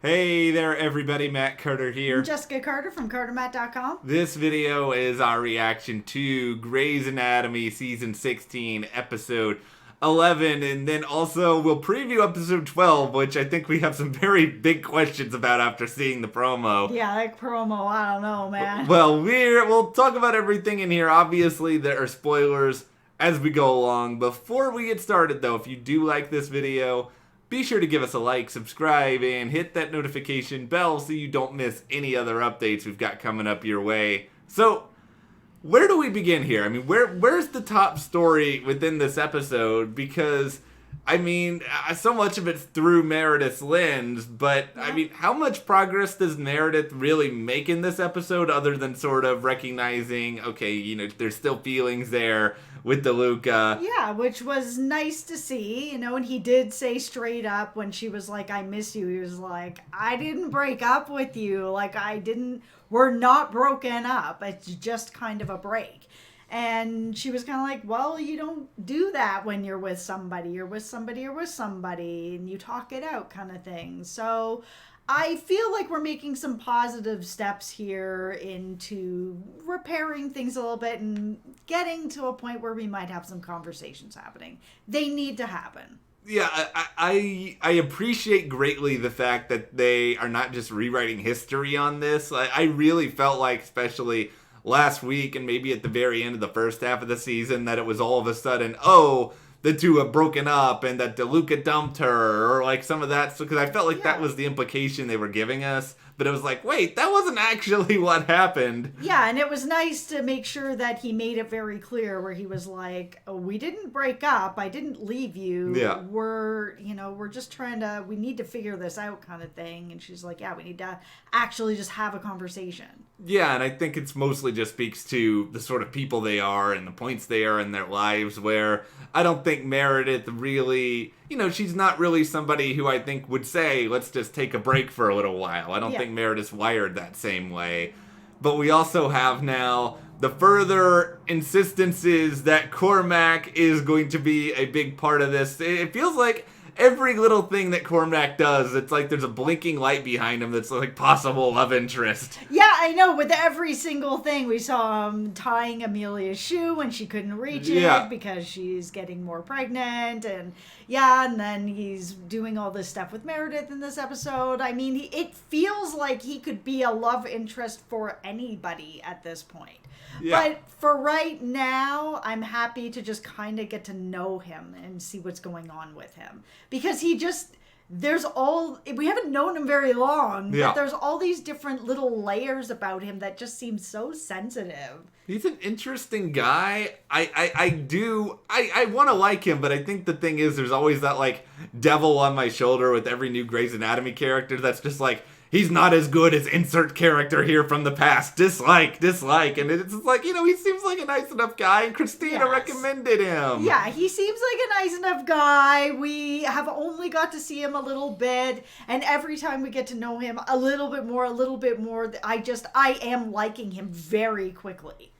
Hey there, everybody. Matt Carter here. I'm Jessica Carter from CARTERMATT.com. This video is our reaction to Grey's Anatomy Season 16, Episode 11, and then also we'll preview Episode 12, which I think we have some very big questions about after seeing the promo. Yeah, that promo, I don't know, man. Well, we'll talk about everything in here. Obviously, there are spoilers as we go along. Before we get started, though, if you do like this video, be sure to give us a like, subscribe, and hit that notification bell so you don't miss any other updates we've got coming up your way. So, where do we begin here? I mean, where's the top story within this episode? Because, I mean, so much of it's through Meredith's lens, but, yeah. I mean, how much progress does Meredith really make in this episode other than sort of recognizing, okay, you know, there's still feelings there with DeLuca? Yeah, which was nice to see, you know, and he did say straight up when she was like, I miss you, he was like, I didn't break up with you, like, we're not broken up, it's just kind of a break. And she was kind of like, well, you don't do that when you're with somebody, you're with somebody, and you talk it out kind of thing. So I feel like we're making some positive steps here into repairing things a little bit and getting to a point where we might have some conversations happening. They need to happen. Yeah, I appreciate greatly the fact that they are not just rewriting history on this. I really felt like, especially last week and maybe at the very end of the first half of the season, that it was all of a sudden, oh, the two have broken up and that DeLuca dumped her, or like some of that. So, because I felt like that was the implication they were giving us. But it was like, wait, that wasn't actually what happened. Yeah, and it was nice to make sure that he made it very clear where he was like, oh, we didn't break up. I didn't leave you. Yeah. We're just we need to figure this out kind of thing. And she's like, yeah, we need to actually just have a conversation. Yeah, and I think it's mostly just speaks to the sort of people they are and the points they are in their lives, where I don't think Meredith really, you know, she's not really somebody who I think would say, let's just take a break for a little while. I don't think Meredith's wired that same way. But we also have now the further insistences that Cormac is going to be a big part of this. It feels like every little thing that Cormac does, it's like there's a blinking light behind him that's like possible love interest. Yeah, I know. With every single thing, we saw him tying Amelia's shoe when she couldn't reach it because she's getting more pregnant. And then he's doing all this stuff with Meredith in this episode. I mean, it feels like he could be a love interest for anybody at this point. Yeah. But for right now, I'm happy to just kind of get to know him and see what's going on with him. Because we haven't known him very long, but there's all these different little layers about him that just seem so sensitive. He's an interesting guy. I want to like him, but I think the thing is there's always that like devil on my shoulder with every new Grey's Anatomy character that's just like, he's not as good as insert character here from the past. Dislike. And it's like, you know, he seems like a nice enough guy, and Christina recommended him. Yeah, he seems like a nice enough guy. We have only got to see him a little bit, and every time we get to know him a little bit more, I am liking him very quickly.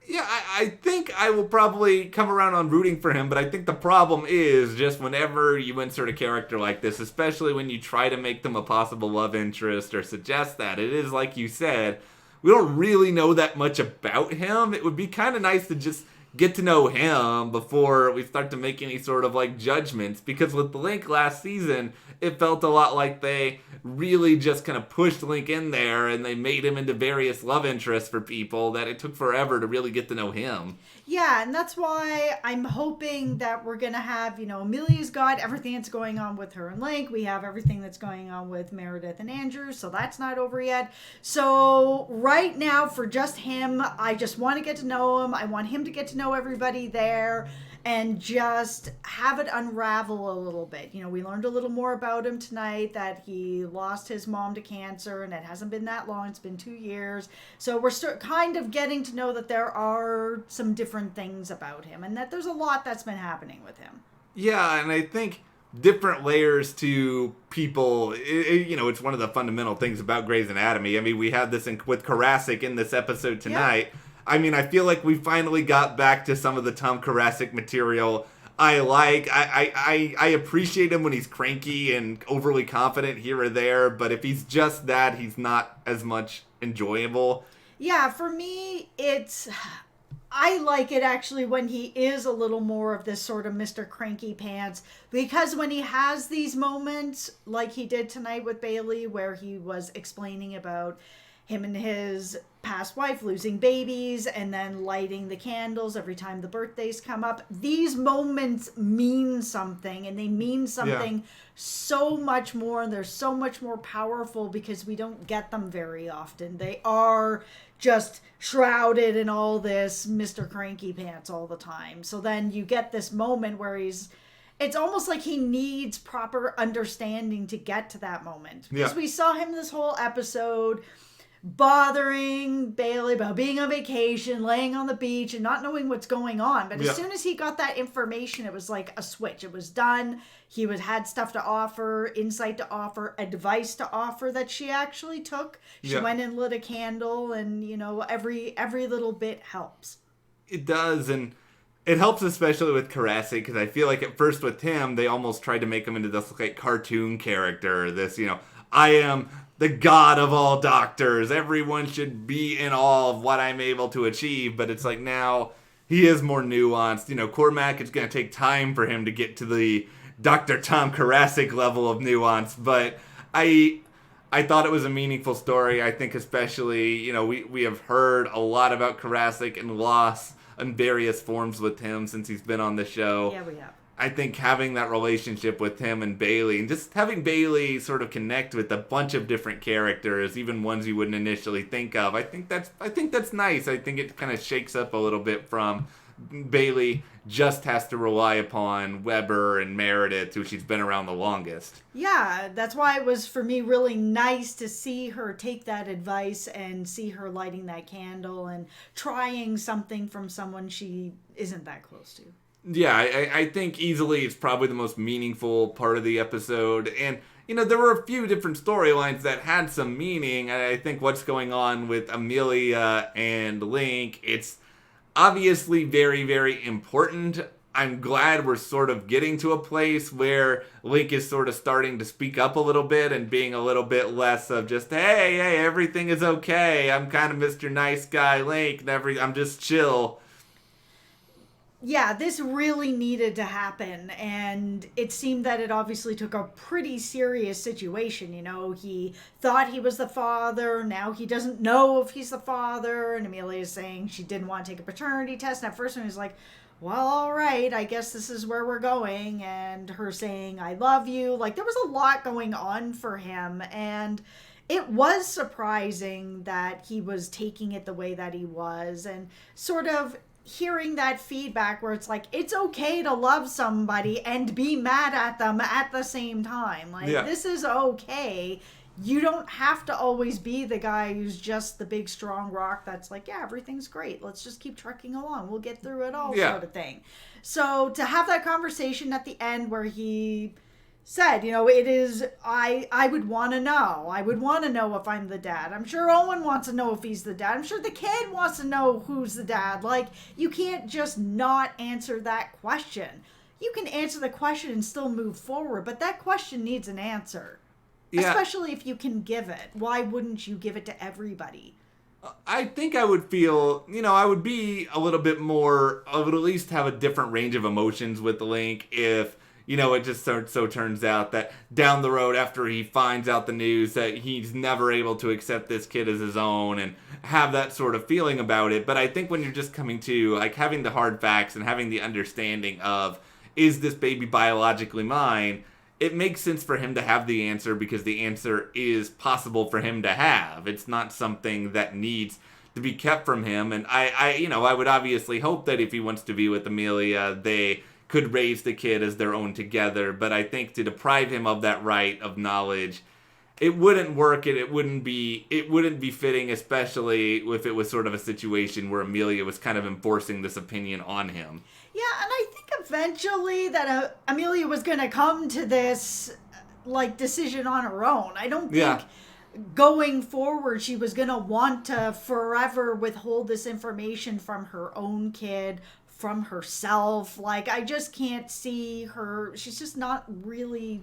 Yeah, I think I will probably come around on rooting for him, but I think the problem is just whenever you insert a character like this, especially when you try to make them a possible love interest or suggest that, it is like you said, we don't really know that much about him. It would be kind of nice to just get to know him before we start to make any sort of like judgments, because with Link last season, it felt a lot like they really just kind of pushed Link in there and they made him into various love interests for people that it took forever to really get to know him. Yeah, and that's why I'm hoping that we're going to have, you know, Amelia's got everything that's going on with her and Link. We have everything that's going on with Meredith and Andrew, so that's not over yet. So right now, for just him, I just want to get to know him. I want him to get to know everybody there and just have it unravel a little bit. You know, we learned a little more about him tonight, that he lost his mom to cancer, and it hasn't been that long. It's been 2 years. So we're kind of getting to know that there are some different things about him, and that there's a lot that's been happening with him. Yeah, and I think different layers to people, it's one of the fundamental things about Grey's Anatomy. I mean, we had this with Koracick in this episode tonight. Yeah. I mean, I feel like we finally got back to some of the Tom Koracick material I like. I appreciate him when he's cranky and overly confident here or there, but if he's just that, he's not as much enjoyable. Yeah, for me, I like it actually when he is a little more of this sort of Mr. Cranky Pants, because when he has these moments like he did tonight with Bailey where he was explaining about him and his past wife losing babies and then lighting the candles every time the birthdays come up, these moments mean something, and they mean something so much more, and they're so much more powerful because we don't get them very often. They are just shrouded in all this Mr. Cranky Pants all the time. So then you get this moment where it's almost like he needs proper understanding to get to that moment. Because we saw him this whole episode bothering Bailey about being on vacation, laying on the beach and not knowing what's going on. But as soon as he got that information, it was like a switch. It was done. He had stuff to offer, insight to offer, advice to offer that she actually took. She went and lit a candle, and every little bit helps. It does, and it helps especially with Koracick, because I feel like at first with him, they almost tried to make him into this like cartoon character. This, I am the god of all doctors. Everyone should be in awe of what I'm able to achieve. But it's like now he is more nuanced. Cormac, it's going to take time for him to get to the Dr. Tom Koracick level of nuance. But I thought it was a meaningful story. I think especially, we have heard a lot about Koracick and loss in various forms with him since he's been on the show. Yeah, we have. I think having that relationship with him and Bailey, and just having Bailey sort of connect with a bunch of different characters, even ones you wouldn't initially think of, I think that's nice. I think it kind of shakes up a little bit from Bailey just has to rely upon Weber and Meredith, who she's been around the longest. Yeah, that's why it was for me really nice to see her take that advice and see her lighting that candle and trying something from someone she isn't that close to. Yeah, I think easily it's probably the most meaningful part of the episode. And, there were a few different storylines that had some meaning. I think what's going on with Amelia and Link, it's obviously very, very important. I'm glad we're sort of getting to a place where Link is sort of starting to speak up a little bit and being a little bit less of just, hey, everything is okay. I'm kind of Mr. Nice Guy Link. I'm just chill. Yeah, this really needed to happen, and it seemed that it obviously took a pretty serious situation. He thought he was the father, now he doesn't know if he's the father, and Amelia's saying she didn't want to take a paternity test, and at first he was like, well, all right, I guess this is where we're going, and her saying, I love you. Like, there was a lot going on for him, and it was surprising that he was taking it the way that he was, and sort of hearing that feedback where it's like, it's okay to love somebody and be mad at them at the same time. Like, this is okay. You don't have to always be the guy who's just the big strong rock that's like, yeah, everything's great, let's just keep trucking along, we'll get through it all, sort of thing. So to have that conversation at the end where he said, it is, I would want to know. I would want to know if I'm the dad. I'm sure Owen wants to know if he's the dad. I'm sure the kid wants to know who's the dad. Like, you can't just not answer that question. You can answer the question and still move forward, but that question needs an answer. Yeah. Especially if you can give it. Why wouldn't you give it to everybody? I think I would feel, I would be a little bit more, I would at least have a different range of emotions with Link if it just so turns out that down the road after he finds out the news that he's never able to accept this kid as his own and have that sort of feeling about it. But I think when you're just coming to, like, having the hard facts and having the understanding of, is this baby biologically mine, it makes sense for him to have the answer because the answer is possible for him to have. It's not something that needs to be kept from him. And I would obviously hope that if he wants to be with Amelia, they could raise the kid as their own together, but I think to deprive him of that right of knowledge, it wouldn't work, and it wouldn't be fitting, especially if it was sort of a situation where Amelia was kind of enforcing this opinion on him. Yeah, and I think eventually that Amelia was going to come to this decision on her own. I don't think going forward she was going to want to forever withhold this information from her own kid from herself. Like, I just can't see her. She's just not really.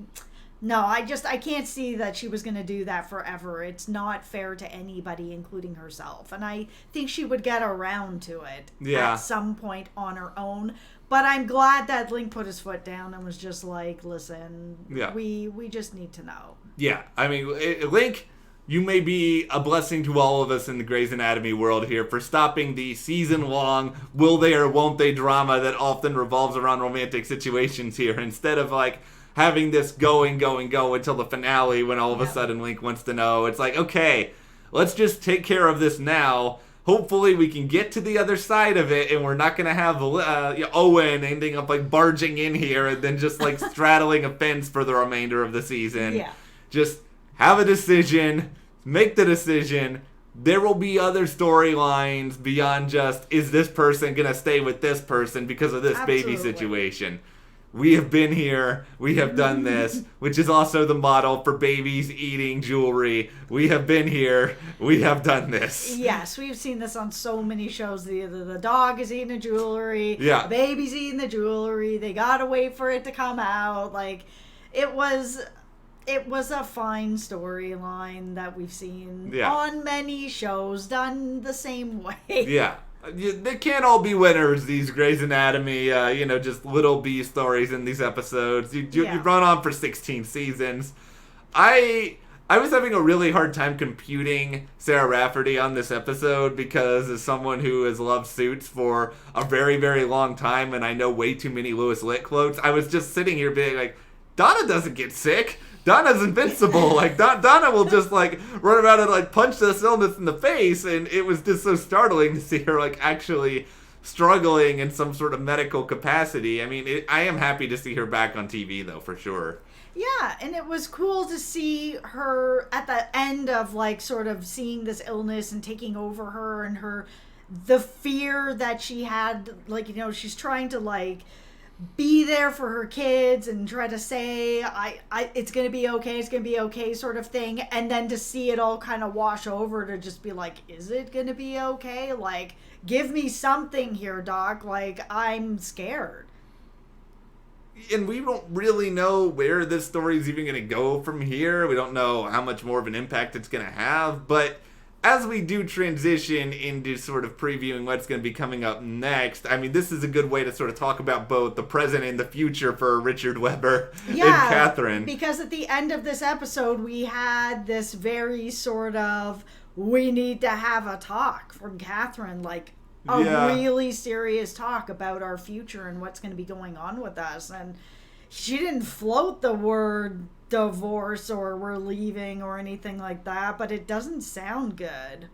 No, I can't see that she was going to do that forever. It's not fair to anybody, including herself. And I think she would get around to it at some point on her own. But I'm glad that Link put his foot down and was just like, listen, we just need to know. Yeah, I mean, Link, you may be a blessing to all of us in the Grey's Anatomy world here for stopping the season-long will they or won't they drama that often revolves around romantic situations here, instead of, like, having this go until the finale when all of a sudden Link wants to know. It's like, okay, let's just take care of this now. Hopefully we can get to the other side of it and we're not going to have Owen ending up like barging in here and then just like straddling a fence for the remainder of the season. Yeah. Just have a decision, make the decision. There will be other storylines beyond just, is this person going to stay with this person because of this baby situation? We have been here, we have done this, which is also the model for babies eating jewelry. We have been here, we have done this. Yes, we've seen this on so many shows. The dog is eating the jewelry, the baby's eating the jewelry, they gotta wait for it to come out. Like, it was a fine storyline that we've seen on many shows, done the same way. Yeah. They can't all be winners, these Grey's Anatomy, just little B stories in these episodes. You've run on for 16 seasons. I was having a really hard time computing Sarah Rafferty on this episode because as someone who has loved Suits for a very, very long time and I know way too many Louis Litt quotes, I was just sitting here being like, Donna doesn't get sick. Donna's invincible. Like, Donna will just, like, run around and, like, punch this illness in the face. And it was just so startling to see her, like, actually struggling in some sort of medical capacity. I mean, I am happy to see her back on TV, though, for sure. Yeah, and it was cool to see her at the end of, like, sort of seeing this illness and taking over her and the fear that she had. Like, she's trying to, like, be there for her kids and try to say it's gonna be okay sort of thing, and then to see it all kind of wash over, to just be like, is it gonna be okay? Like, give me something here, doc. Like, I'm scared. And we don't really know where this story is even gonna go from here. We don't know how much more of an impact it's gonna have, but as we do transition into sort of previewing what's going to be coming up next, I mean, this is a good way to sort of talk about both the present and the future for Richard Weber and Catherine. Because at the end of this episode, we had this very sort of, we need to have a talk from Catherine, like a really serious talk about our future and what's going to be going on with us. And she didn't float the word divorce or we're leaving or anything like that, but it doesn't sound good.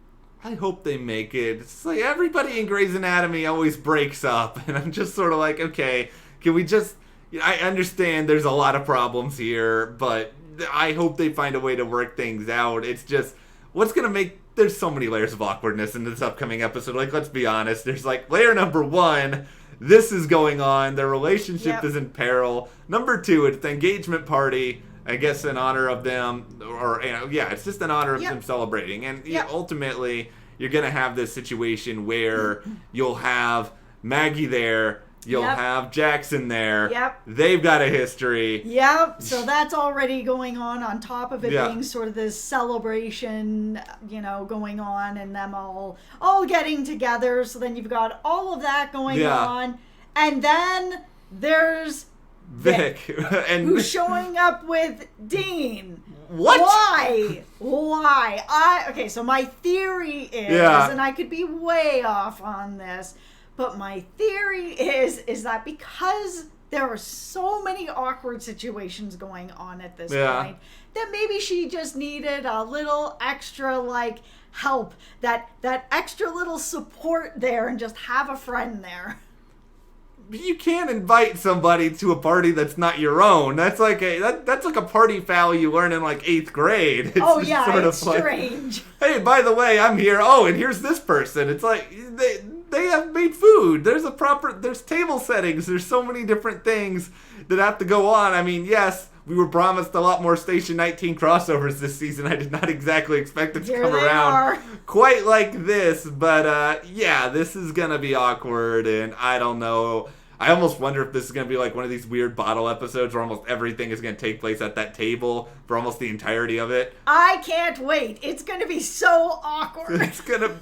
I hope they make it. It's like everybody in Grey's Anatomy always breaks up, and I'm just sort of like, okay, can we just... I understand there's a lot of problems here, but I hope they find a way to work things out. It's just, what's going to make... There's so many layers of awkwardness in this upcoming episode. Like, let's be honest. There's like, layer number 1... This is going on. Their relationship is in peril. Number 2, it's the engagement party. I guess in honor of them, or it's just in honor of them celebrating. And ultimately, you're going to have this situation where you'll have Maggie there, you'll have Jackson there. Yep. They've got a history. Yep. So that's already going on top of it being sort of this celebration, going on, and them all getting together. So then you've got all of that going on, and then there's Vic, and who's showing up with Dean. What? Why? Okay, so my theory is, and I could be way off on this, but my theory is that because there are so many awkward situations going on at this point, that maybe she just needed a little extra, like, help, that extra little support there, and just have a friend there. You can't invite somebody to a party that's not your own. That's like that's like a party foul you learn in like 8th grade. It's it's strange. Hey, by the way, I'm here. Oh, and here's this person. It's like they have made food. There's table settings. There's so many different things that have to go on. I mean, yes, We were promised a lot more Station 19 crossovers this season. I did not exactly expect it to Here come they around are. quite like this. But yeah, this is going to be awkward, and I don't know. I almost wonder if this is going to be like one of these weird bottle episodes where almost everything is going to take place at that table for almost the entirety of it. I can't wait. It's going to be so awkward. It's going to...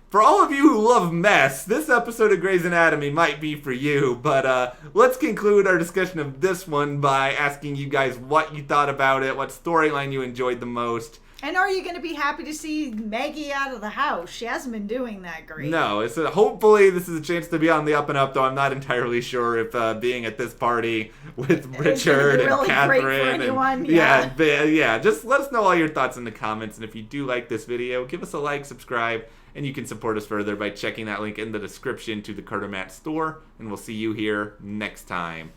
For all of you who love mess, this episode of Grey's Anatomy might be for you, but let's conclude our discussion of this one by asking you guys what you thought about it, what storyline you enjoyed the most. And are you going to be happy to see Maggie out of the house? She hasn't been doing that great. No, hopefully this is a chance to be on the up and up, though I'm not entirely sure if being at this party with Richard and really Catherine. great for anyone. Yeah, just let us know all your thoughts in the comments, and if you do like this video, give us a like, subscribe, and you can support us further by checking that link in the description to the CARTERMATT store, and we'll see you here next time.